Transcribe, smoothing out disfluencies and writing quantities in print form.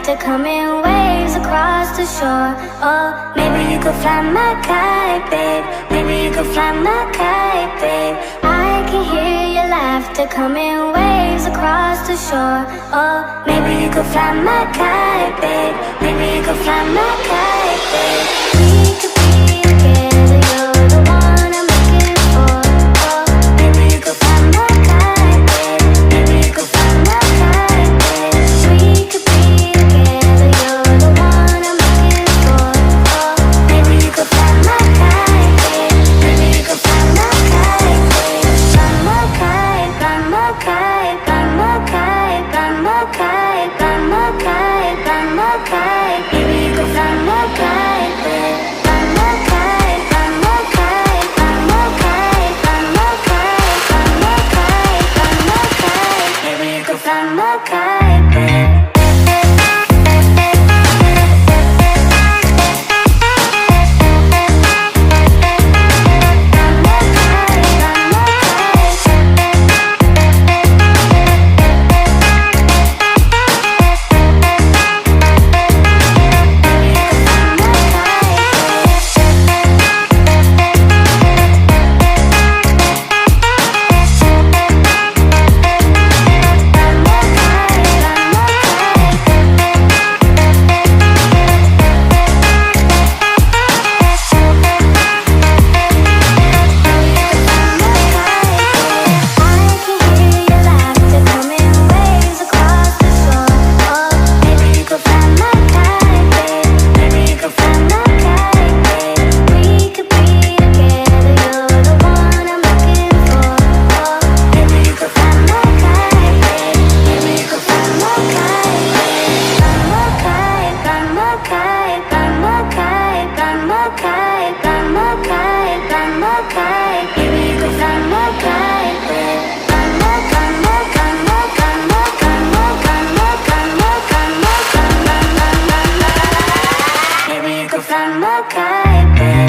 to come in waves across the shore. Oh, maybe you could fly my kite, babe. Maybe you could fly my kite, babe. I can hear your laughter come in waves across the shore. Oh, maybe you could fly my kite, babe. Maybe you could fly my kite, babe. We could be together, you're the one I'm looking for. Oh, maybe you could fly my kite, babe. Maybe you could fly my kite, babe. We could be together, you're the one I'm looking for. Oh, maybe you could fly my kite, babe. Maybe you could fly my kite, babe. Fly my kite, fly my kite, fly my kite, fly my kite, fly my kite, fly my kite. Maybe you could fly my kite, babe. Fly my kite, fly my kite, fly my kite, fly my kite, fly my kite, fly my kite. Maybe you could fly my kite, babe. Maybe you could fly my kite, babe.